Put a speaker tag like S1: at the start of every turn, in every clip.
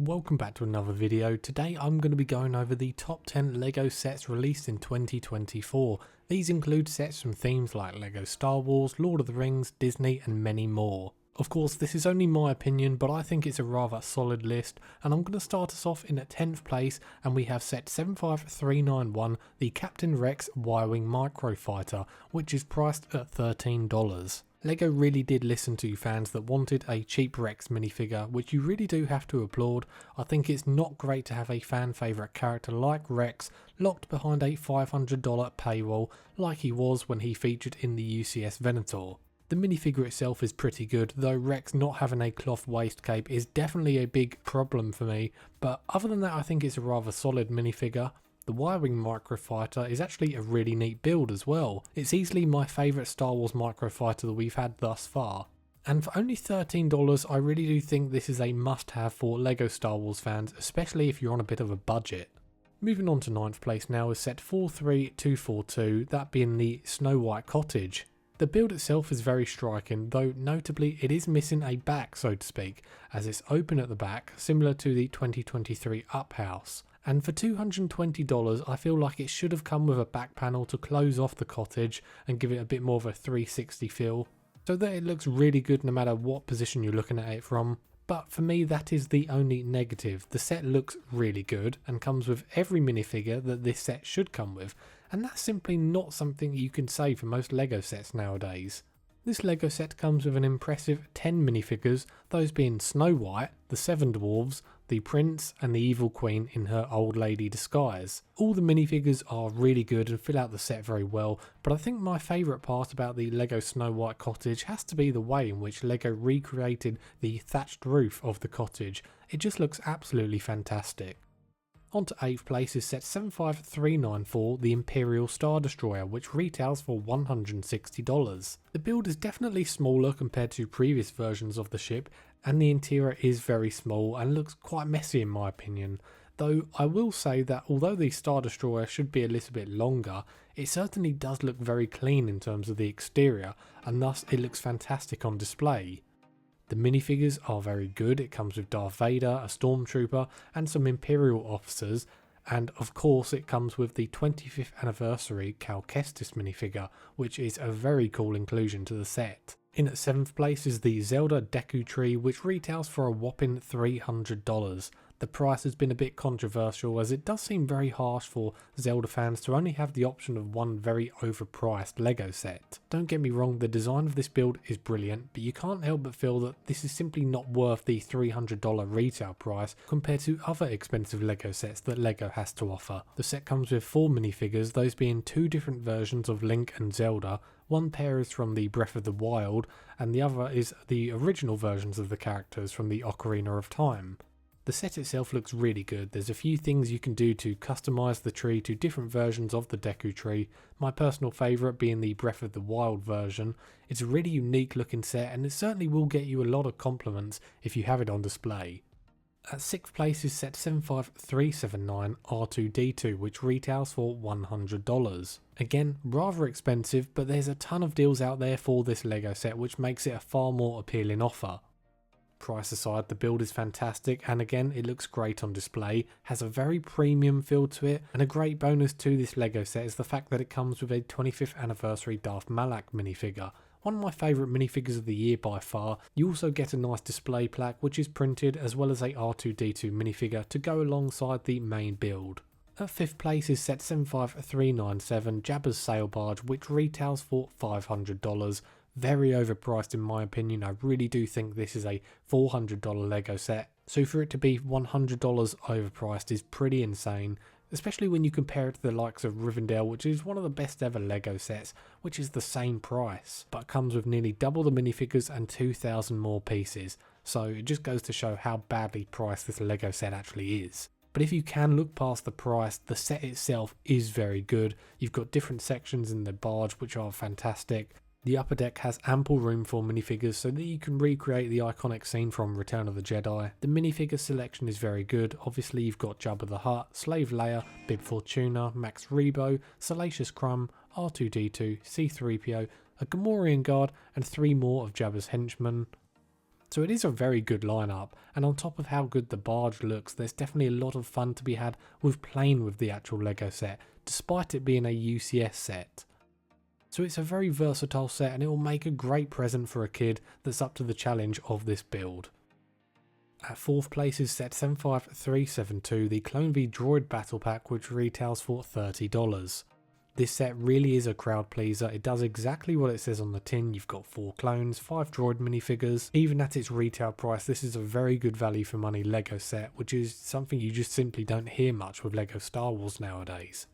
S1: Welcome back to another video. Today I'm going to be going over the top 10 LEGO sets released in 2024. These include sets from themes like LEGO Star Wars, Lord of the Rings, Disney and many more. Of course this is only my opinion, but I think it's a rather solid list, and I'm going to start us off in at 10th place, and we have set 75391, the Captain Rex Y-Wing Microfighter, which is priced at $13. LEGO really did listen to fans that wanted a cheap Rex minifigure, which you really do have to applaud. I think it's not great to have a fan favourite character like Rex locked behind a $500 paywall like he was when he featured in the UCS Venator. The minifigure itself is pretty good, though Rex not having a cloth waist cape is definitely a big problem for me, but other than that I think it's a rather solid minifigure. The Y-Wing Microfighter is actually a really neat build as well. It's easily my favourite Star Wars Microfighter that we've had thus far. And for only $13 I really do think this is a must have for LEGO Star Wars fans, especially if you're on a bit of a budget. Moving on to 9th place now is set 43242, that being the Snow White Cottage. The build itself is very striking, though notably it is missing a back, so to speak, as it's open at the back, similar to the 2023 Up House. And for $220 I feel like it should have come with a back panel to close off the cottage and give it a bit more of a 360 feel, so that it looks really good no matter what position you're looking at it from. But for me that is the only negative. The set looks really good and comes with every minifigure that this set should come with, and that's simply not something you can say for most LEGO sets nowadays. This LEGO set comes with an impressive 10 minifigures, those being Snow White, the 7 Dwarves, the Prince and the Evil Queen in her old lady disguise. All the minifigures are really good and fill out the set very well, but I think my favourite part about the LEGO Snow White Cottage has to be the way in which LEGO recreated the thatched roof of the cottage. It just looks absolutely fantastic. On to 8th place is set 75394, the Imperial Star Destroyer, which retails for $160. The build is definitely smaller compared to previous versions of the ship, and the interior is very small and looks quite messy in my opinion. Though I will say that although the Star Destroyer should be a little bit longer, it certainly does look very clean in terms of the exterior, and thus it looks fantastic on display. The minifigures are very good. It comes with Darth Vader, a Stormtrooper and some Imperial officers, and of course it comes with the 25th anniversary Cal Kestis minifigure, which is a very cool inclusion to the set. In at 7th place is the Zelda Deku tree, which retails for a whopping $300. The price has been a bit controversial, as it does seem very harsh for Zelda fans to only have the option of one very overpriced LEGO set. Don't get me wrong, the design of this build is brilliant, but you can't help but feel that this is simply not worth the $300 retail price compared to other expensive LEGO sets that LEGO has to offer. The set comes with 4 minifigures, those being 2 different versions of Link and Zelda. One pair is from the Breath of the Wild, and the other is the original versions of the characters from the Ocarina of Time. The set itself looks really good. There's a few things you can do to customise the tree to different versions of the Deku tree, my personal favourite being the Breath of the Wild version. It's a really unique looking set, and it certainly will get you a lot of compliments if you have it on display. At 6th place is set 75379 R2D2, which retails for $100. Again, rather expensive, but there's a ton of deals out there for this LEGO set, which makes it a far more appealing offer. Price aside, the build is fantastic, and again it looks great on display, has a very premium feel to it, and a great bonus to this LEGO set is the fact that it comes with a 25th anniversary Darth Malak minifigure. One of my favourite minifigures of the year by far. You also get a nice display plaque which is printed, as well as a R2D2 minifigure to go alongside the main build. At 5th place is set 75397 Jabba's Sail Barge, which retails for $500. Very overpriced in my opinion. I really do think this is a $400 LEGO set, so for it to be $100 overpriced is pretty insane, especially when you compare it to the likes of Rivendell, which is one of the best ever LEGO sets, which is the same price, but comes with nearly double the minifigures and 2,000 more pieces, so it just goes to show how badly priced this LEGO set actually is. But if you can look past the price, the set itself is very good. You've got different sections in the barge which are fantastic. The upper deck has ample room for minifigures so that you can recreate the iconic scene from Return of the Jedi. The minifigure selection is very good. Obviously you've got Jabba the Hutt, Slave Leia, Bib Fortuna, Max Rebo, Salacious Crumb, R2D2, C3PO, a Gamorrean guard and 3 more of Jabba's henchmen. So it is a very good lineup, and on top of how good the Barge looks, there's definitely a lot of fun to be had with playing with the actual LEGO set, despite it being a UCS set. So it's a very versatile set, and it will make a great present for a kid that's up to the challenge of this build. At 4th place is set 75372, the Clone V Droid Battle Pack, which retails for $30. This set really is a crowd pleaser. It does exactly what it says on the tin. You've got 4 clones, 5 droid minifigures. Even at its retail price, this is a very good value for money LEGO set, which is something you just simply don't hear much with LEGO Star Wars nowadays.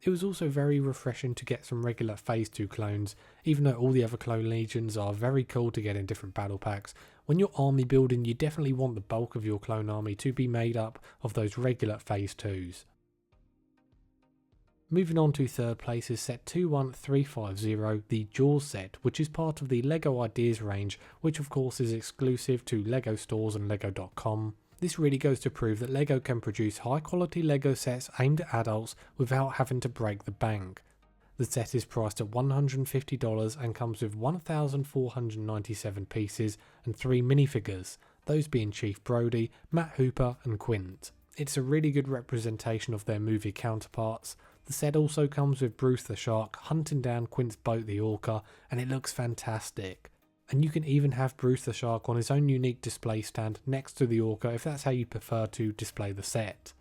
S1: It was also very refreshing to get some regular Phase 2 clones, even though all the other clone legions are very cool to get in different battle packs. When you're army building, you definitely want the bulk of your clone army to be made up of those regular Phase 2s. Moving on to 3rd place is set 21350, the Jaws set, which is part of the LEGO Ideas range, which of course is exclusive to LEGO stores and LEGO.com. This really goes to prove that LEGO can produce high quality LEGO sets aimed at adults without having to break the bank. The set is priced at $150 and comes with 1,497 pieces and 3 minifigures, those being Chief Brody, Matt Hooper and Quint. It's a really good representation of their movie counterparts. The set also comes with Bruce the Shark hunting down Quint's boat the Orca, and it looks fantastic. And you can even have Bruce the Shark on his own unique display stand next to the Orca if that's how you prefer to display the set.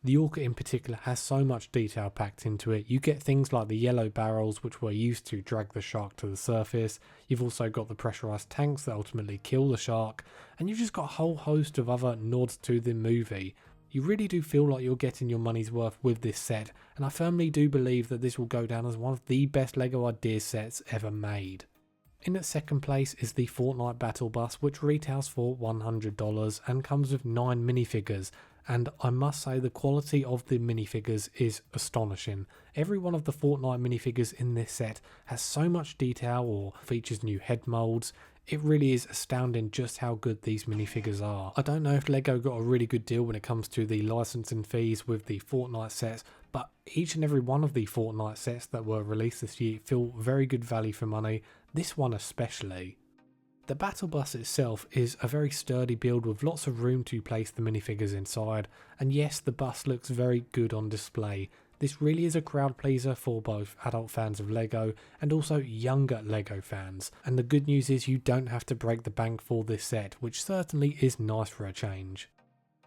S1: The Orca in particular has so much detail packed into it. You get things like the yellow barrels which were used to drag the shark to the surface. You've also got the pressurized tanks that ultimately kill the shark, and you've just got a whole host of other nods to the movie. You really do feel like you're getting your money's worth with this set, and I firmly do believe that this will go down as one of the best LEGO Ideas sets ever made. In at 2nd place is the Fortnite Battle Bus, which retails for $100 and comes with 9 minifigures, and I must say the quality of the minifigures is astonishing. Every one of the Fortnite minifigures in this set has so much detail or features new head molds. It really is astounding just how good these minifigures are. I don't know if LEGO got a really good deal when it comes to the licensing fees with the Fortnite sets, but each and every one of the Fortnite sets that were released this year feel very good value for money, this one especially. The Battle Bus itself is a very sturdy build with lots of room to place the minifigures inside, and yes, the bus looks very good on display. This really is a crowd pleaser for both adult fans of LEGO and also younger LEGO fans, and the good news is you don't have to break the bank for this set, which certainly is nice for a change.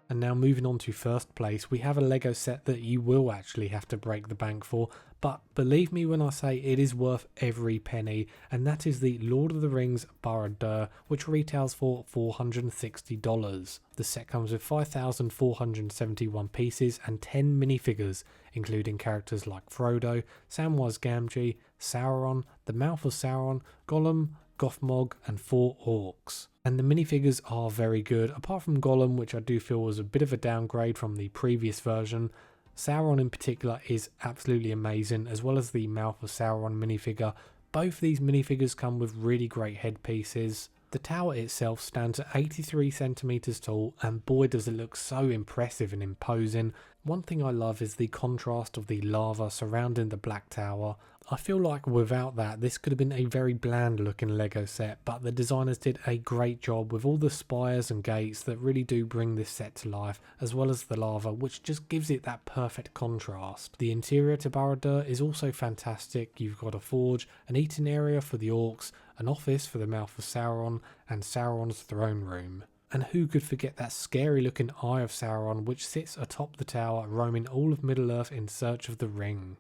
S1: And now moving on to 1st place, we have a LEGO set that you will actually have to break the bank for, but believe me when I say it is worth every penny, and that is the Lord of the Rings Barge, which retails for $460. The set comes with 5,471 pieces and 10 minifigures, including characters like Frodo, Samwise Gamgee, Sauron, the Mouth of Sauron, Gollum, Gothmog and 4 orcs. And the minifigures are very good, apart from Gollum, which I do feel was a bit of a downgrade from the previous version. Sauron in particular is absolutely amazing, as well as the Mouth of Sauron minifigure. Both these minifigures come with really great headpieces. The tower itself stands at 83 centimeters tall, and boy does it look so impressive and imposing. One thing I love is the contrast of the lava surrounding the black tower. I feel like without that this could have been a very bland looking LEGO set, but the designers did a great job with all the spires and gates that really do bring this set to life, as well as the lava, which just gives it that perfect contrast. The interior to Barge is also fantastic. You've got a forge, an eating area for the orcs, an office for the Mouth of Sauron, and Sauron's throne room. And who could forget that scary looking Eye of Sauron, which sits atop the tower roaming all of Middle-earth in search of the ring.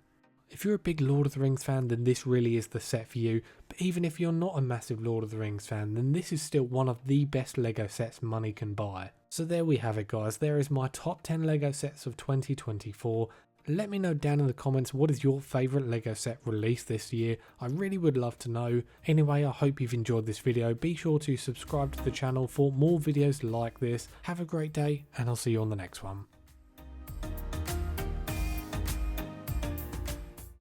S1: If you're a big Lord of the Rings fan, then this really is the set for you, but even if you're not a massive Lord of the Rings fan, then this is still one of the best LEGO sets money can buy. So there we have it guys, there is my top 10 LEGO sets of 2024. Let me know down in the comments what is your favourite LEGO set released this year. I really would love to know. Anyway, I hope you've enjoyed this video. Be sure to subscribe to the channel for more videos like this. Have a great day, and I'll see you on the next one.